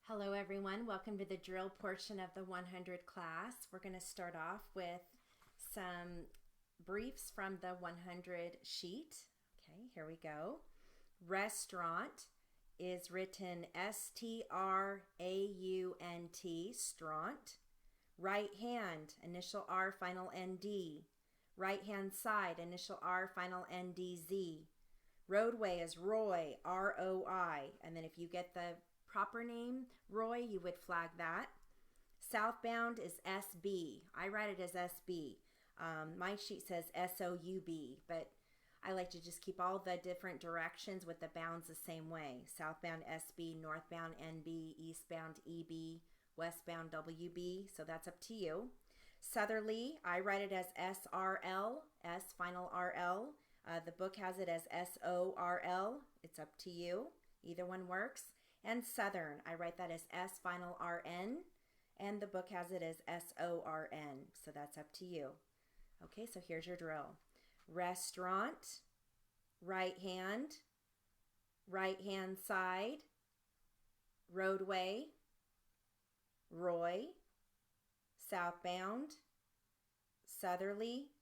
Hello everyone, welcome to the drill portion of the 100 class. We're going to start off with some briefs from the 100 sheet. Okay, here we go. Restaurant is written S-T-R-A-U-N-T, straunt. Right hand, initial R, final N-D. Right hand side, initial R, final N-D-Z. Roadway is Roy, R-O-I, and then if you get the proper name, Roy, you would flag that. Southbound is S-B. I write it as S-B. My sheet says S-O-U-B, but I like to just keep all the different directions with the bounds the same way. Southbound S-B, northbound N-B, eastbound E-B, westbound W-B, so that's up to you. Southerly, I write it as S-R-L, S final R-L. The book has it as S-O-R-L. It's up to you. Either one works. And Southern, I write that as S final R-N, and the book has it as S-O-R-N, so that's up to you. Okay, so here's your drill. Restaurant, right hand side, roadway, Roy, southbound, southerly,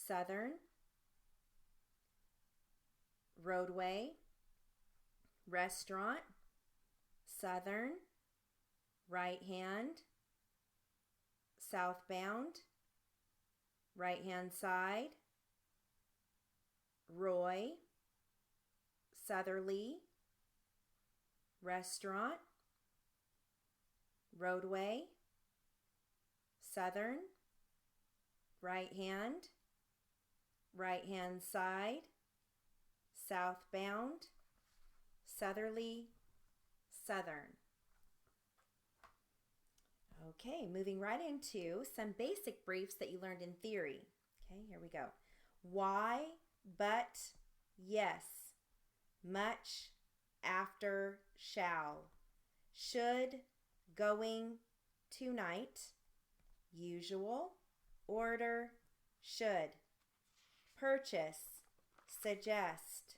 southern, roadway, restaurant, southern, right hand, southbound, right hand side, Roy, southerly, restaurant, roadway, southern, right hand side, southbound, southerly, southern. Okay, moving right into some basic briefs that you learned in theory. Okay, here we go. Why, but, yes, much, after, shall, should, going, tonight, usual, order, should, purchase, suggest,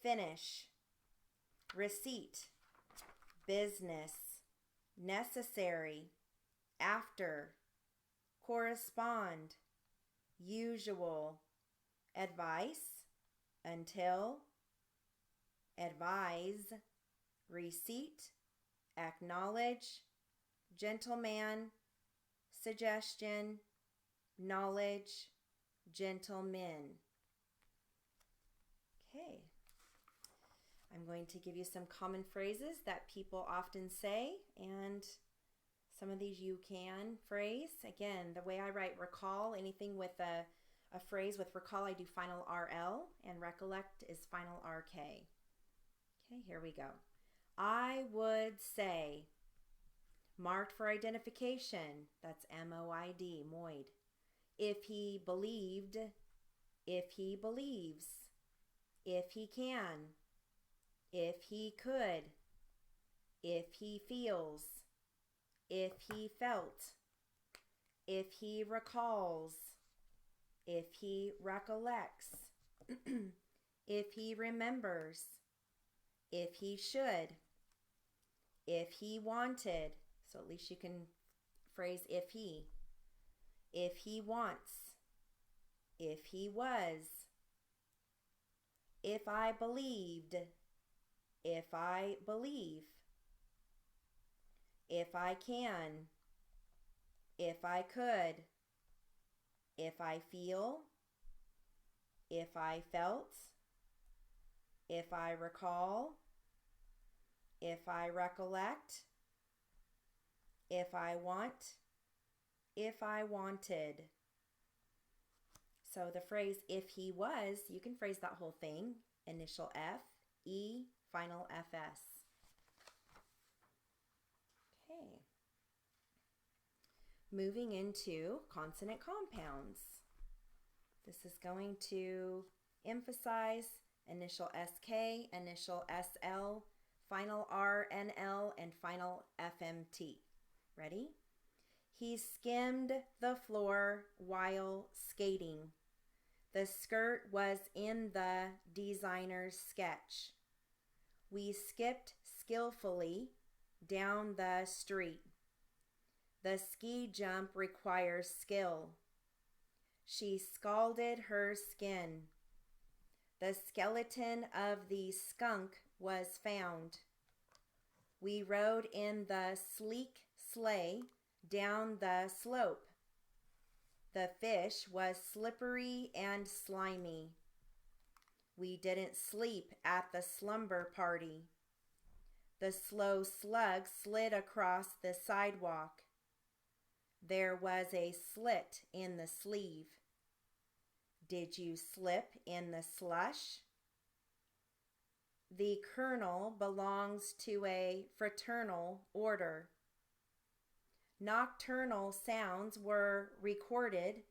finish, receipt, business, necessary, after, correspond, usual, advice, until, advise, receipt, acknowledge, gentleman, suggestion, knowledge, gentlemen. Okay. I'm going to give you some common phrases that people often say, and some of these you can phrase. Again, the way I write recall, anything with a phrase with recall, I do final RL, and recollect is final RK. Okay, here we go. I would say, marked for identification, that's M-O-I-D, moid. If he believed, if he believes, if he can, if he could, if he feels, if he felt, if he recalls, if he recollects, if he remembers, if he should, if he wanted, so at least you can phrase if he wants, if he was, if I believed, if I believe, if I can, if I could, if I feel, if I felt, if I recall, if I recollect, if I want, if I wanted. So the phrase if he was, you can phrase that whole thing, initial F, E, final FS. Okay. Moving into consonant compounds. This is going to emphasize initial SK, initial SL, final RNL, and final FMT. Ready? He skimmed the floor while skating. The skirt was in the designer's sketch. We skipped skillfully down the street. The ski jump requires skill. She scalded her skin. The skeleton of the skunk was found. We rode in the sleek sleigh down the slope. The fish was slippery and slimy. We didn't sleep at the slumber party. The slow slug slid across the sidewalk. There was a slit in the sleeve. Did you slip in the slush? The colonel belongs to a fraternal order. Nocturnal sounds were recorded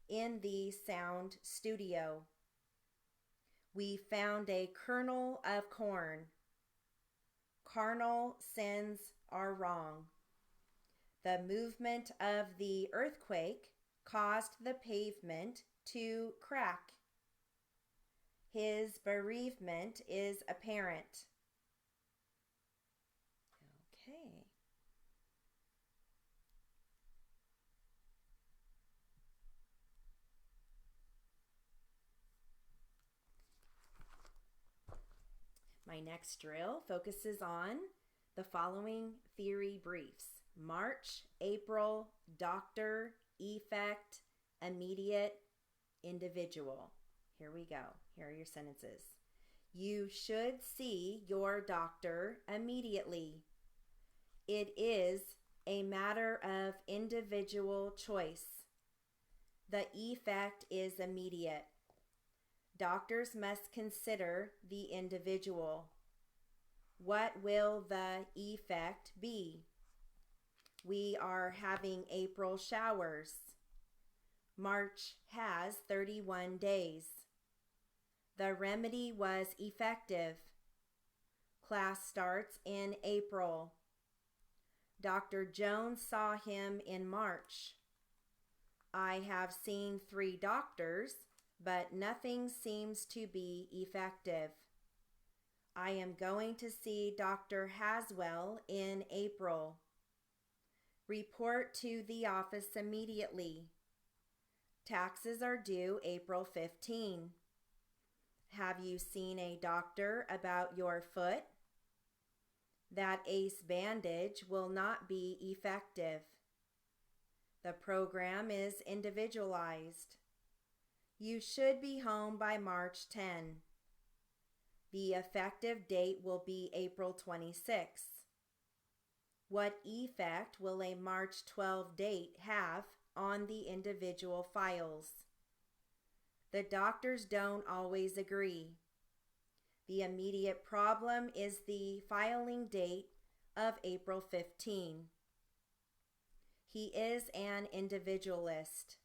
in the sound studio. We found a kernel of corn. Carnal sins are wrong. The movement of the earthquake caused the pavement to crack. His bereavement is apparent. Okay. My next drill focuses on the following theory briefs: March, April, doctor, effect, immediate, individual. Here we go. Here are your sentences. You should see your doctor immediately. It is a matter of individual choice. The effect is immediate. Doctors must consider the individual. What will the effect be? We are having April showers. March has 31 days. The remedy was effective. Class starts in April. Dr. Jones saw him in March. I have seen 3 doctors, but nothing seems to be effective. I am going to see Dr. Haswell in April. Report to the office immediately. Taxes are due April 15. Have you seen a doctor about your foot? That ace bandage will not be effective. The program is individualized. You should be home by March 10. The effective date will be April 26. What effect will a March 12 date have on the individual files? The doctors don't always agree. The immediate problem is the filing date of April 15. He is an individualist.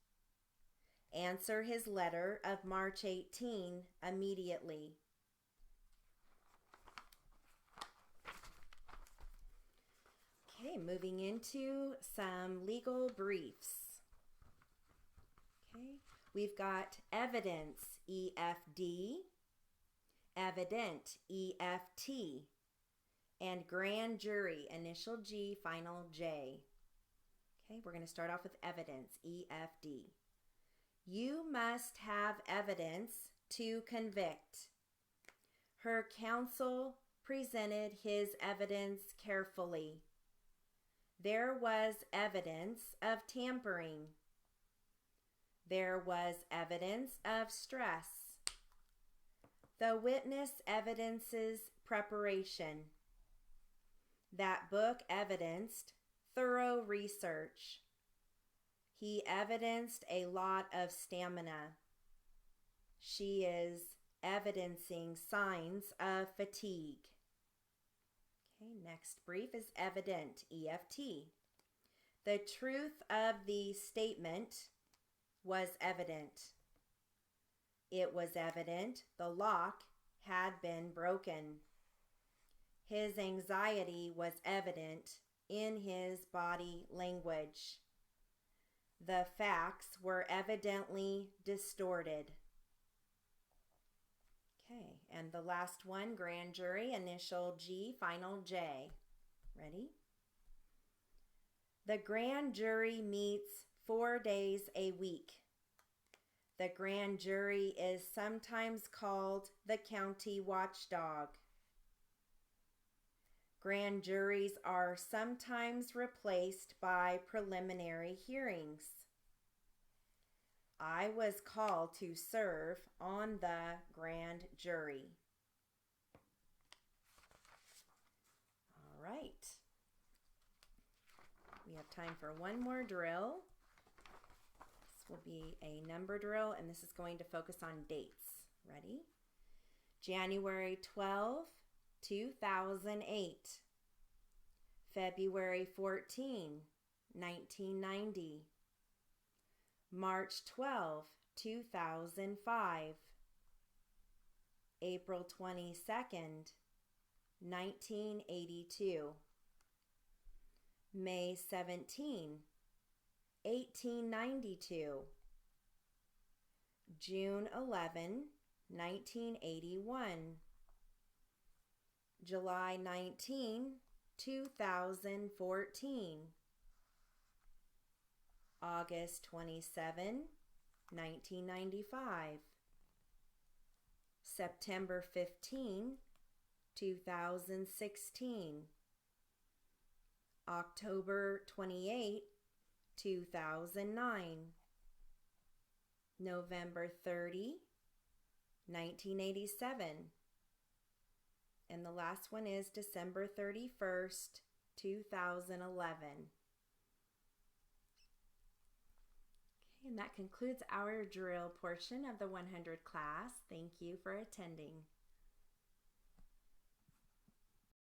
Answer his letter of March 18 immediately. Okay, moving into some legal briefs. Okay, we've got evidence, EFD, evident, EFT, and grand jury, initial G, final J. Okay, we're going to start off with evidence, EFD. You must have evidence to convict. Her counsel presented his evidence carefully. There was evidence of tampering. There was evidence of stress. The witness evidences preparation. That book evidenced thorough research. He evidenced a lot of stamina. She is evidencing signs of fatigue. Okay, next brief is evident, EFT. The truth of the statement was evident. It was evident the lock had been broken. His anxiety was evident in his body language. The facts were evidently distorted. Okay, and the last one, grand jury, initial G, final J. Ready? The grand jury meets 4 days a week. The grand jury is sometimes called the county watchdog. Grand juries are sometimes replaced by preliminary hearings. I was called to serve on the grand jury. All right. We have time for one more drill. This will be a number drill, and this is going to focus on dates. Ready? January 12, 2008. February 14, 1990. March 12, 2005. April 22nd, 1982. May 17, 1892. June 11, 1981. July 19, 2014. August 27, 1995. September 15, 2016. October 28, 2009. November 30, 1987. And the last one is December 31st, 2011. And that concludes our drill portion of the 100 class. Thank you for attending.